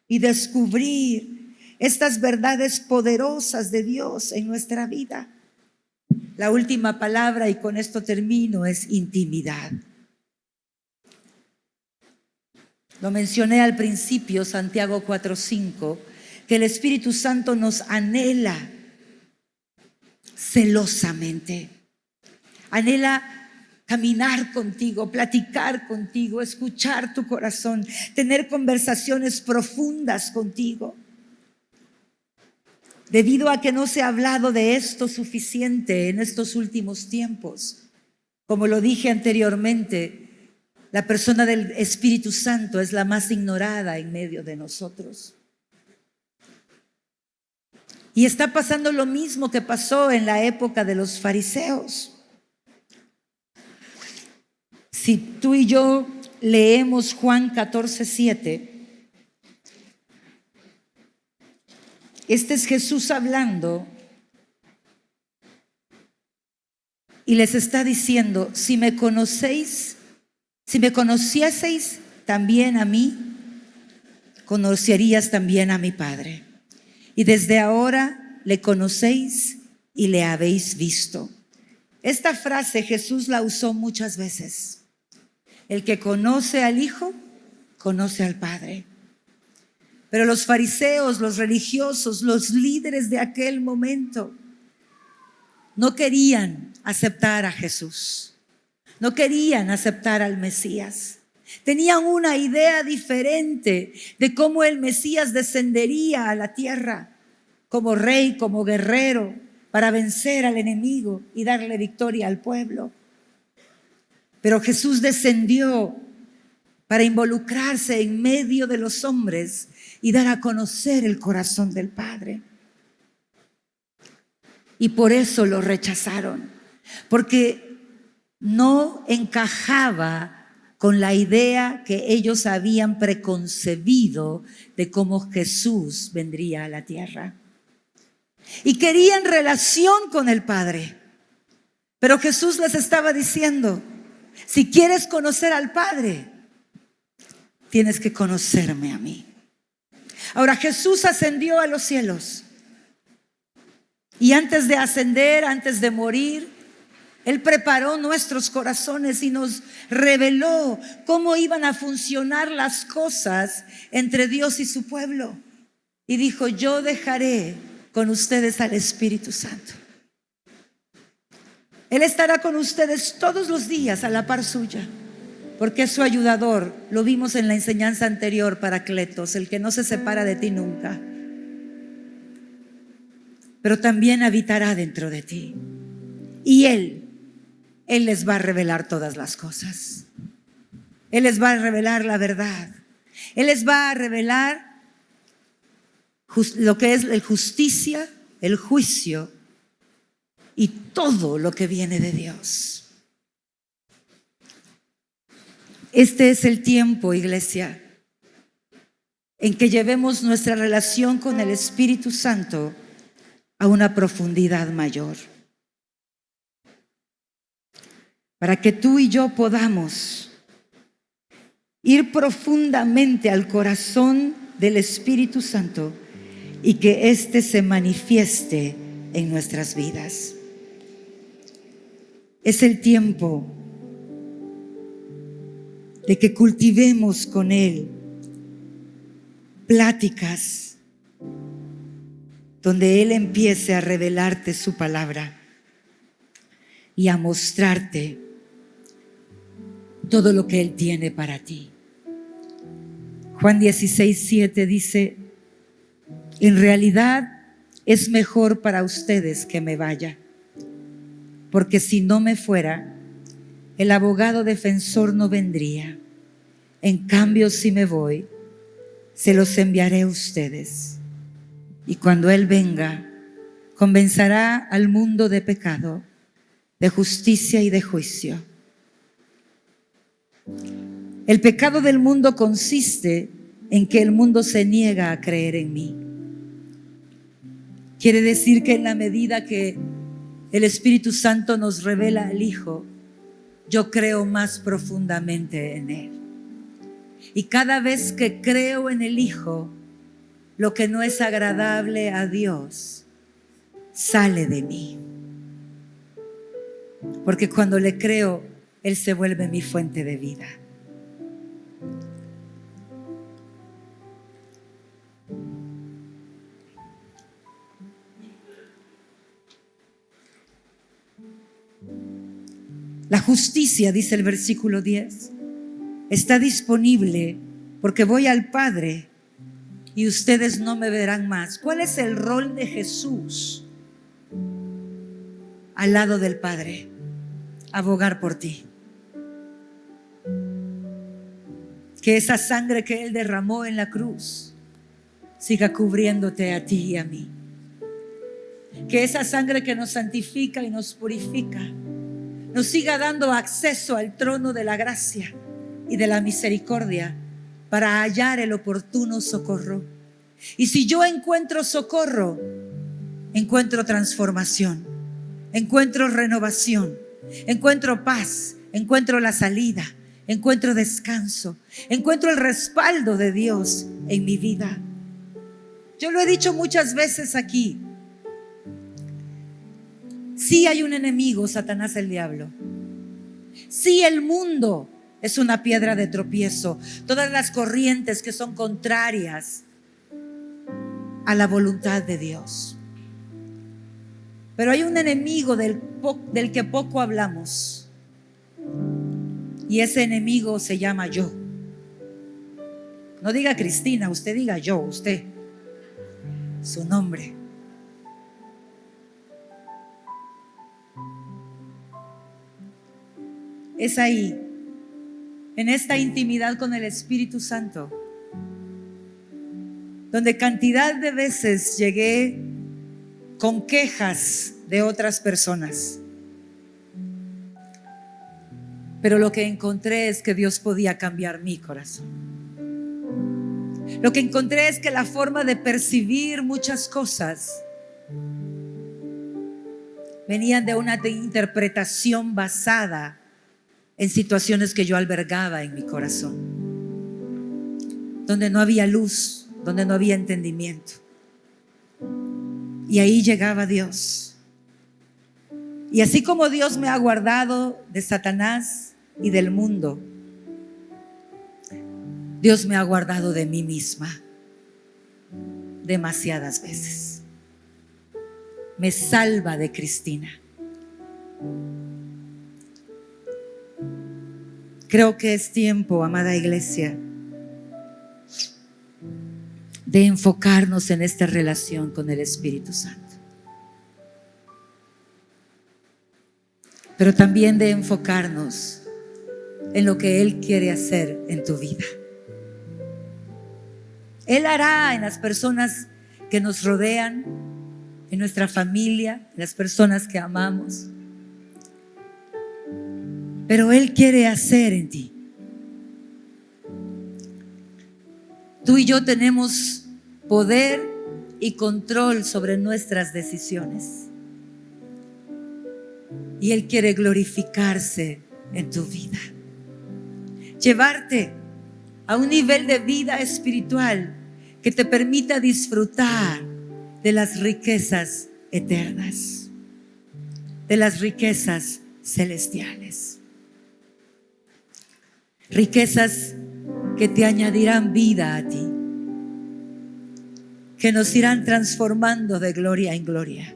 y descubrir estas verdades poderosas de Dios en nuestra vida. La última palabra, y con esto termino, es intimidad. Lo mencioné al principio, Santiago 4:5, que el Espíritu Santo nos anhela celosamente. Anhela caminar contigo, platicar contigo, escuchar tu corazón, tener conversaciones profundas contigo. Debido a que no se ha hablado de esto suficiente en estos últimos tiempos, como lo dije anteriormente, la persona del Espíritu Santo es la más ignorada en medio de nosotros. Y está pasando lo mismo que pasó en la época de los fariseos. Si tú y yo leemos Juan 14:7, este es Jesús hablando y les está diciendo, si me conocieseis también a mí, conocerías también a mi Padre. Y desde ahora le conocéis y le habéis visto. Esta frase Jesús la usó muchas veces. El que conoce al Hijo, conoce al Padre. Pero los fariseos, los religiosos, los líderes de aquel momento no querían aceptar a Jesús. No querían aceptar al Mesías. Tenían una idea diferente de cómo el Mesías descendería a la tierra como rey, como guerrero, para vencer al enemigo y darle victoria al pueblo. Pero Jesús descendió para involucrarse en medio de los hombres y dar a conocer el corazón del Padre. Y por eso lo rechazaron, porque no encajaba con la idea que ellos habían preconcebido de cómo Jesús vendría a la tierra. Y querían relación con el Padre. Pero Jesús les estaba diciendo, si quieres conocer al Padre, tienes que conocerme a mí. Ahora, Jesús ascendió a los cielos. Y antes de ascender, antes de morir, Él preparó nuestros corazones y nos reveló cómo iban a funcionar las cosas entre Dios y su pueblo. Y dijo, yo dejaré con ustedes al Espíritu Santo. Él estará con ustedes todos los días a la par suya, porque es su ayudador. Lo vimos en la enseñanza anterior, Paracletos, el que no se separa de ti nunca. Pero también habitará dentro de ti. Y Él les va a revelar todas las cosas. Él les va a revelar la verdad. Él les va a revelar lo que es la justicia, el juicio y todo lo que viene de Dios. Este es el tiempo, iglesia, en que llevemos nuestra relación con el Espíritu Santo a una profundidad mayor. Para que tú y yo podamos ir profundamente al corazón del Espíritu Santo y que éste se manifieste en nuestras vidas. Es el tiempo de que cultivemos con Él pláticas donde Él empiece a revelarte su palabra y a mostrarte todo lo que Él tiene para ti. Juan 16:7 dice, en realidad es mejor para ustedes que me vaya, porque si no me fuera, el abogado defensor no vendría. En cambio, si me voy, se los enviaré a ustedes. Y cuando Él venga, convencerá al mundo de pecado, de justicia y de juicio. El pecado del mundo consiste en que el mundo se niega a creer en mí. Quiere decir que en la medida que el Espíritu Santo nos revela al Hijo, yo creo más profundamente en Él. Y cada vez que creo en el Hijo, lo que no es agradable a Dios sale de mí. Porque cuando le creo, Él se vuelve mi fuente de vida. La justicia, dice el versículo 10, está disponible porque voy al Padre y ustedes no me verán más. ¿Cuál es el rol de Jesús al lado del Padre? Abogar por ti. Que esa sangre que Él derramó en la cruz siga cubriéndote a ti y a mí. Que esa sangre que nos santifica y nos purifica nos siga dando acceso al trono de la gracia y de la misericordia para hallar el oportuno socorro. Y si yo encuentro socorro, encuentro transformación, encuentro renovación, encuentro paz, encuentro la salida, encuentro descanso, encuentro el respaldo de Dios en mi vida. Yo lo he dicho muchas veces aquí. Sí hay un enemigo, Satanás el diablo. Sí, el mundo es una piedra de tropiezo. Todas las corrientes que son contrarias a la voluntad de Dios. Pero hay un enemigo del que poco hablamos. Y ese enemigo se llama yo. No diga Cristina, usted diga yo, usted. Su nombre. Es ahí, en esta intimidad con el Espíritu Santo, donde cantidad de veces llegué con quejas de otras personas. Pero lo que encontré es que Dios podía cambiar mi corazón. Lo que encontré es que la forma de percibir muchas cosas venían de una interpretación basada en situaciones que yo albergaba en mi corazón, donde no había luz, donde no había entendimiento. Y ahí llegaba Dios. Y así como Dios me ha guardado de Satanás y del mundo, Dios me ha guardado de mí misma demasiadas veces. Me salva de Cristina. Creo que es tiempo, amada iglesia, de enfocarnos en esta relación con el Espíritu Santo. Pero también de enfocarnos en lo que Él quiere hacer en tu vida. Él hará en las personas que nos rodean, en nuestra familia, en las personas que amamos. Pero Él quiere hacer en ti. Tú y yo tenemos poder y control sobre nuestras decisiones. Y Él quiere glorificarse en tu vida. Llevarte a un nivel de vida espiritual que te permita disfrutar de las riquezas eternas, de las riquezas celestiales. Riquezas que te añadirán vida a ti, que nos irán transformando de gloria en gloria.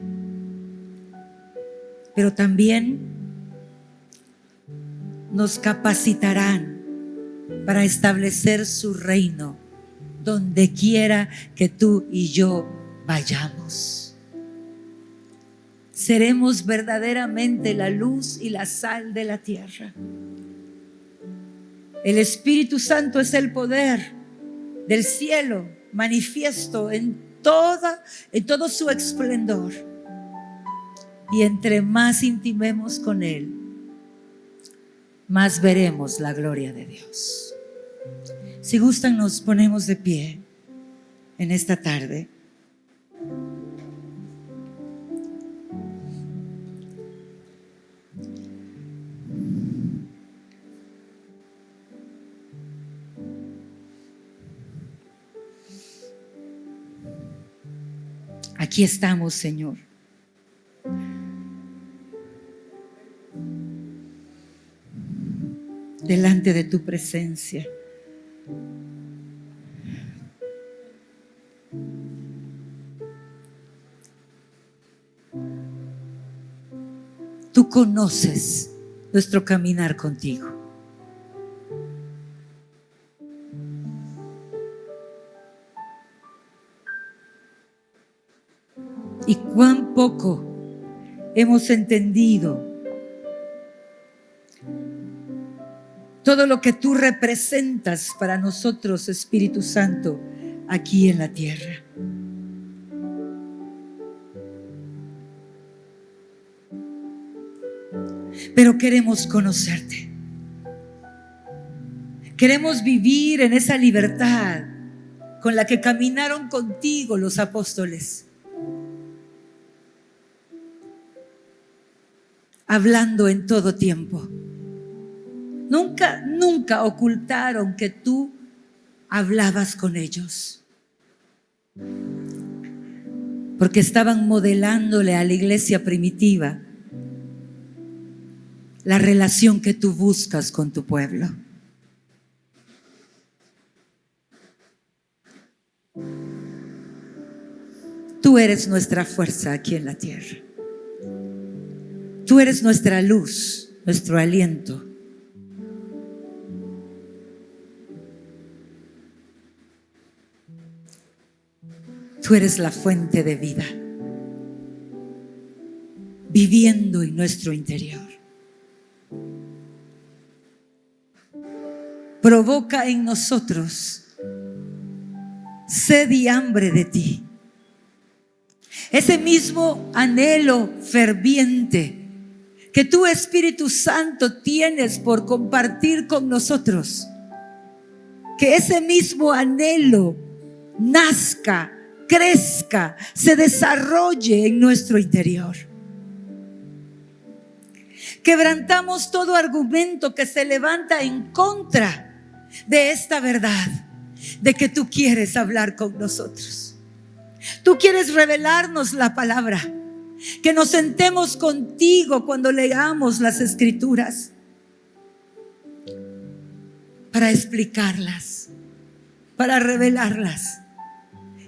Pero también nos capacitarán para establecer su reino donde quiera que tú y yo vayamos. Seremos verdaderamente la luz y la sal de la tierra. El Espíritu Santo es el poder del cielo manifiesto en todo su esplendor. Y entre más intimemos con Él, más veremos la gloria de Dios. Si gustan, nos ponemos de pie en esta tarde. Aquí estamos, Señor. Delante de tu presencia. Tú conoces nuestro caminar contigo. Y cuán poco hemos entendido todo lo que tú representas para nosotros, Espíritu Santo, aquí en la tierra. Pero queremos conocerte. Queremos vivir en esa libertad con la que caminaron contigo los apóstoles, hablando en todo tiempo. Nunca ocultaron que tú hablabas con ellos, porque estaban modelándole a la iglesia primitiva la relación que tú buscas con tu pueblo. Tú eres nuestra fuerza aquí en la tierra. Tú eres nuestra luz, nuestro aliento. Tú eres la fuente de vida, viviendo en nuestro interior. Provoca en nosotros sed y hambre de ti. Ese mismo anhelo ferviente que tú, Espíritu Santo, tienes por compartir con nosotros. Que ese mismo anhelo nazca, crezca, se desarrolle en nuestro interior. Quebrantamos todo argumento que se levanta en contra de esta verdad, de que tú quieres hablar con nosotros. Tú quieres revelarnos la palabra, que nos sentemos contigo cuando leamos las Escrituras para explicarlas, para revelarlas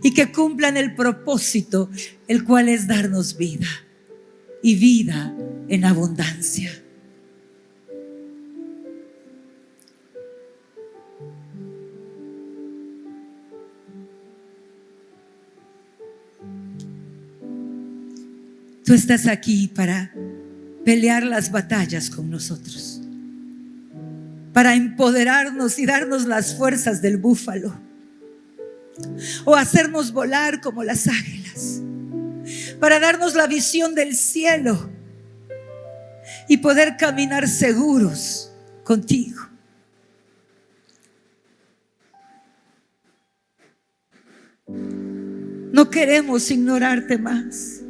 y que cumplan el propósito, el cual es darnos vida y vida en abundancia. Tú estás aquí para pelear las batallas con nosotros, para empoderarnos y darnos las fuerzas del búfalo, o hacernos volar como las águilas, para darnos la visión del cielo y poder caminar seguros contigo. No queremos ignorarte más.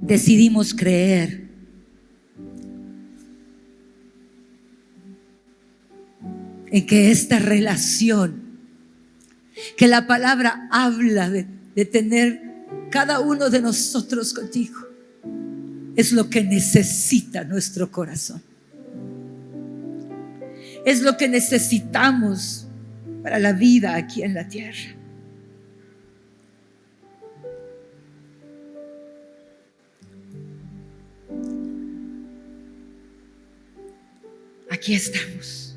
Decidimos creer en que esta relación que la palabra habla de tener cada uno de nosotros contigo es lo que necesita nuestro corazón. Es lo que necesitamos para la vida aquí en la tierra. Aquí estamos.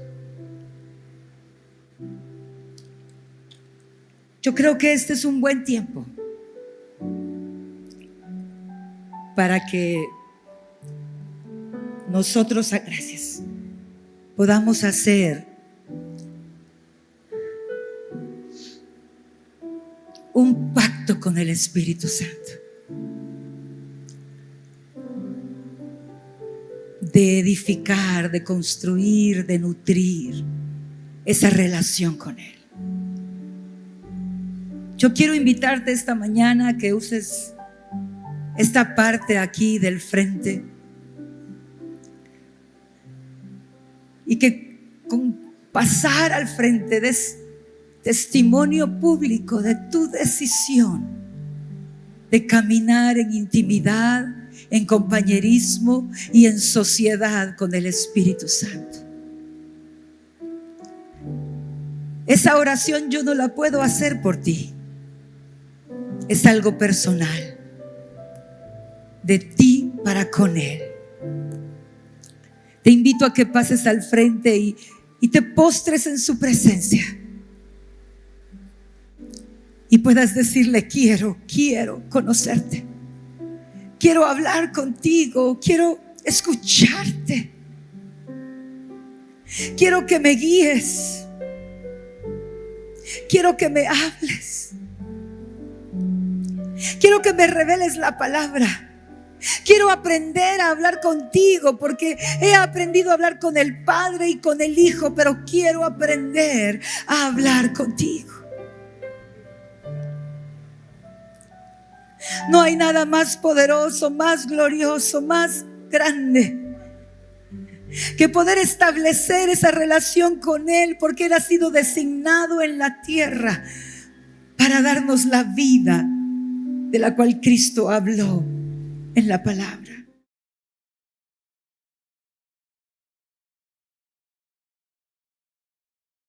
Yo creo que este es un buen tiempo para que nosotros, gracias, podamos hacer un pacto con el Espíritu Santo, de edificar, de construir, de nutrir esa relación con Él. Yo quiero invitarte esta mañana a que uses esta parte aquí del frente y que con pasar al frente des testimonio público de tu decisión de caminar en intimidad, en compañerismo y en sociedad con el Espíritu Santo. Esa oración yo no la puedo hacer por ti. Es algo personal, de ti para con Él. Te invito a que pases al frente y te postres en su presencia y puedas decirle: quiero conocerte, quiero hablar contigo, quiero escucharte, quiero que me guíes, quiero que me hables, quiero que me reveles la palabra. Quiero aprender a hablar contigo porque he aprendido a hablar con el Padre y con el Hijo, pero quiero aprender a hablar contigo. No hay nada más poderoso, más glorioso, más grande que poder establecer esa relación con Él, porque Él ha sido designado en la tierra para darnos la vida de la cual Cristo habló en la palabra.